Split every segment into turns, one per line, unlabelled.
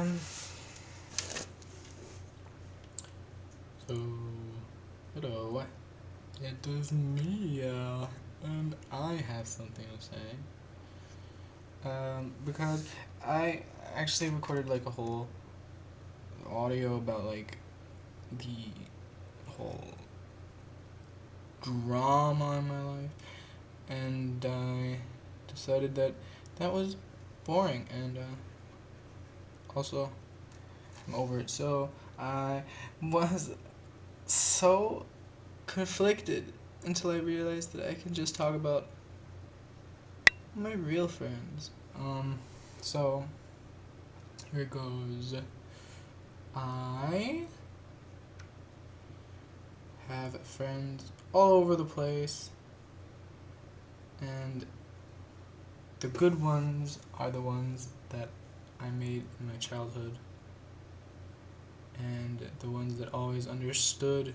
So, hello, it is me, and I have something to say. Because I actually recorded like a whole audio about like the whole drama in my life, and I decided that that was boring, and also I'm over it. So I was so conflicted until I realized that I can just talk about my real friends. So here goes. I have friends all over the place, and the good ones are the ones that I made in my childhood, and the ones that always understood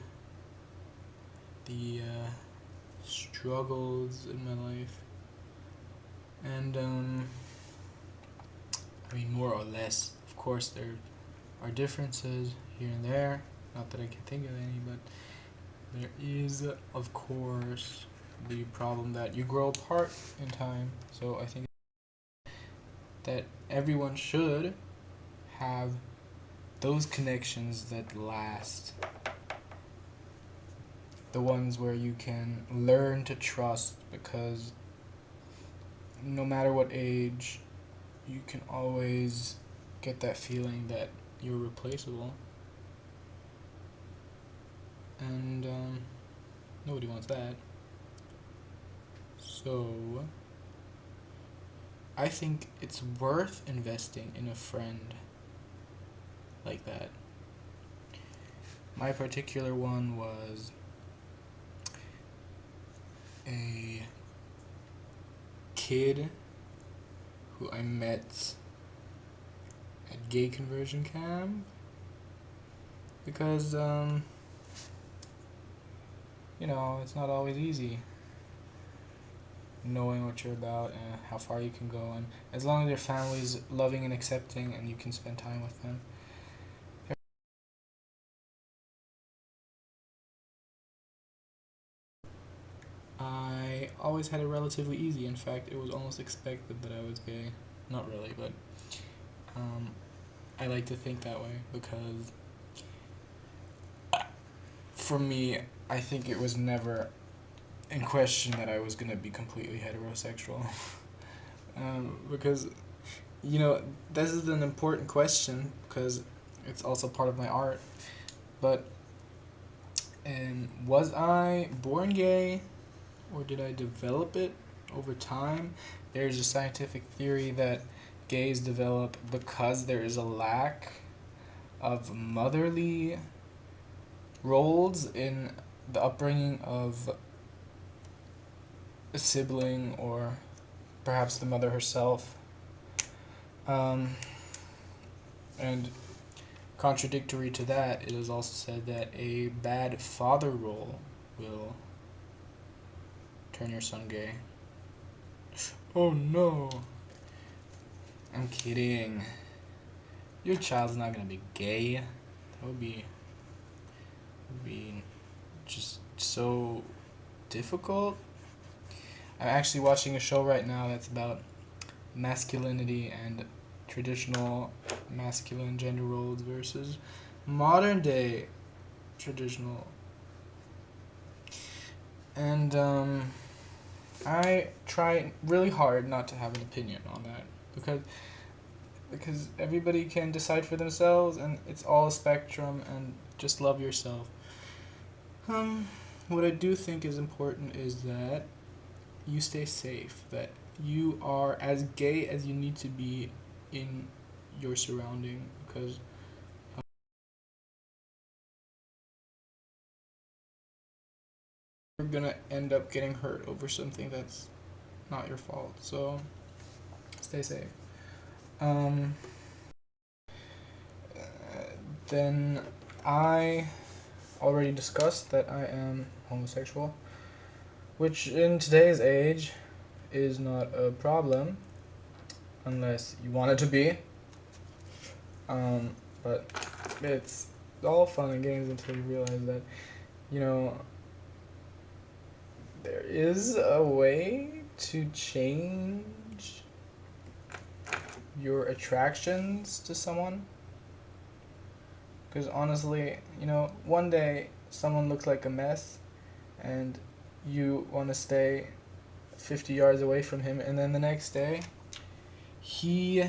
the struggles in my life. And I mean, more or less. Of course, there are differences here and there. Not that I can think of any, but there is, of course, the problem that you grow apart in time. So I think that everyone should have those connections that last. The ones where you can learn to trust, because no matter what age, you can always get that feeling that you're replaceable. And nobody wants that. So I think it's worth investing in a friend like that. My particular one was a kid who I met at gay conversion camp, because it's not always easy knowing what you're about and how far you can go, and as long as your family's loving and accepting and you can spend time with them. I always had it relatively easy. In fact, it was almost expected that I was gay. Not really, but um, I like to think that way, because for me, I think it was never in question that I was gonna be completely heterosexual. Because, this is an important question, because it's also part of my art. But, was I born gay, or did I develop it over time? There's a scientific theory that gays develop because there is a lack of motherly roles in the upbringing of a sibling, or perhaps the mother herself. Um, and contradictory to that, it is also said that a bad father role will turn your son gay. Oh no! I'm kidding. Your child's not gonna be gay. That would be just so difficult. I'm actually watching a show right now that's about masculinity and traditional masculine gender roles versus modern day traditional. And I try really hard not to have an opinion on that, because everybody can decide for themselves, and it's all a spectrum, and just love yourself. What I do think is important is that you stay safe, that you are as gay as you need to be in your surrounding, because you're gonna end up getting hurt over something that's not your fault. So stay safe. Um, then I already discussed that I am homosexual, which in today's age is not a problem unless you want it to be. But it's all fun and games until you realize that, you know, there is a way to change your attractions to someone. Because honestly, one day someone looks like a mess and you want to stay 50 yards away from him, and then the next day he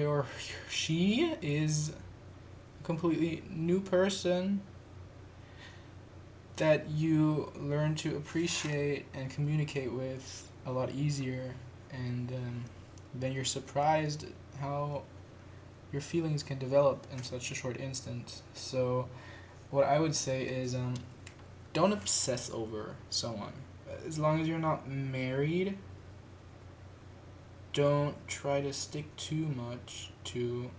or she is a completely new person that you learn to appreciate and communicate with a lot easier, and then you're surprised how your feelings can develop in such a short instant. So what I would say is, don't obsess over someone. As long as you're not married, don't try to stick too much to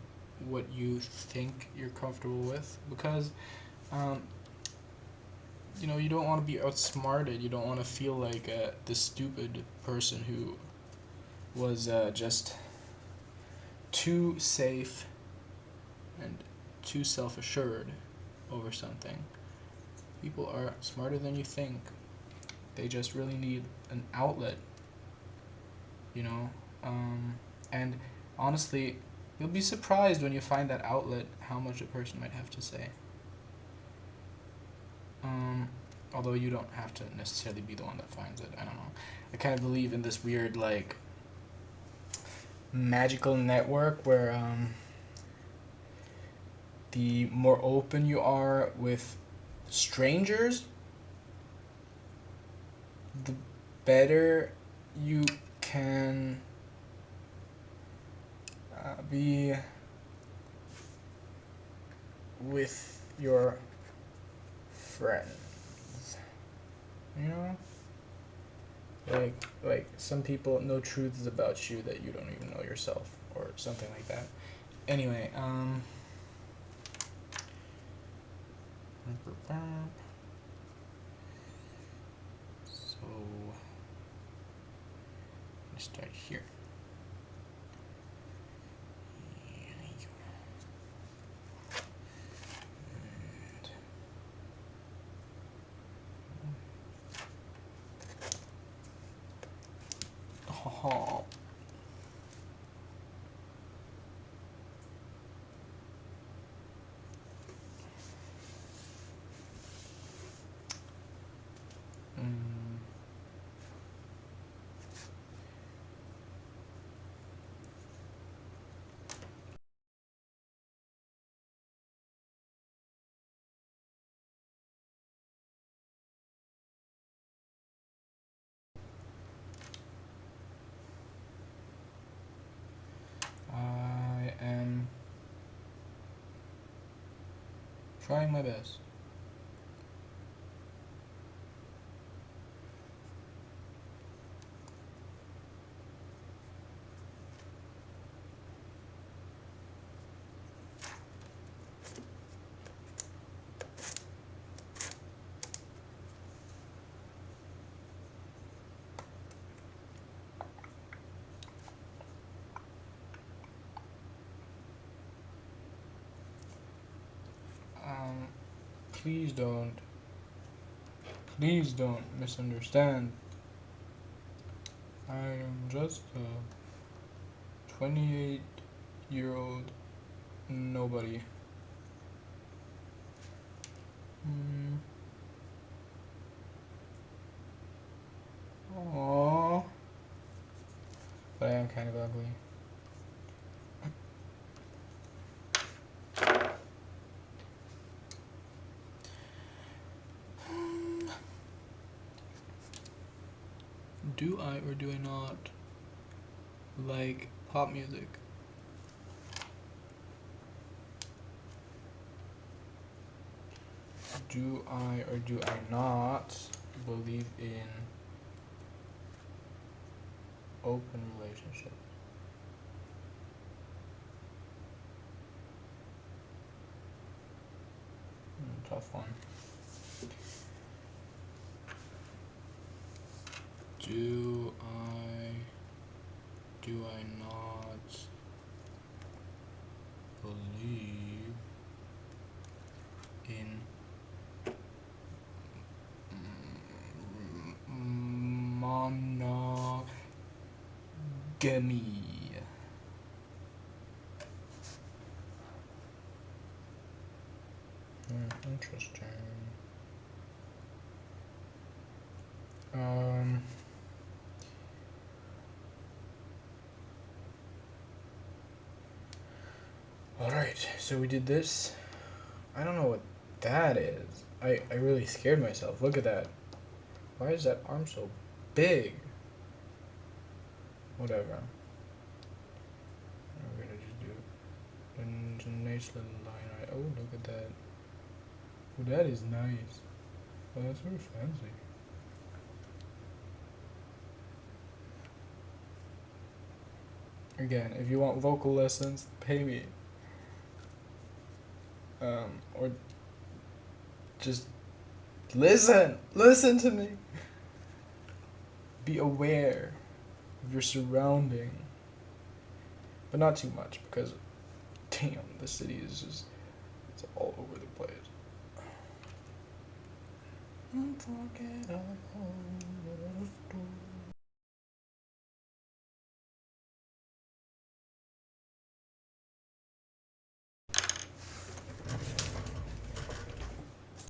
what you think you're comfortable with, because um, you don't want to be outsmarted. You don't want to feel like the stupid person who was just too safe and too self-assured over something. People are smarter than you think. They just really need an outlet, you know? And honestly, you'll be surprised when you find that outlet how much a person might have to say. Although you don't have to necessarily be the one that finds it. I don't know. I kind of believe in this weird, like, magical network where the more open you are with strangers, the better you can be with your friends. You know? Like some people know truths about you that you don't even know yourself, or something like that. Anyway, so let's start here. Oh. I am trying my best. Please don't. Please don't misunderstand. I am just a 28-year-old nobody. Aww. But I am kind of ugly. Do I or do I not like pop music? Do I or do I not believe in open relationships? Tough one. Do I not Gummy. Interesting. Alright, so we did this. I don't know what that is. I really scared myself. Look at that. Why is that arm so big? Whatever. We're gonna just do it. And it's a nice little line, right? Oh, look at that. Oh, that is nice. Oh, that's very fancy. Again, if you want vocal lessons, pay me. Or just listen to me. Be aware of your surrounding, but not too much because, damn, the city is just, it's all over the place. Unforgettable.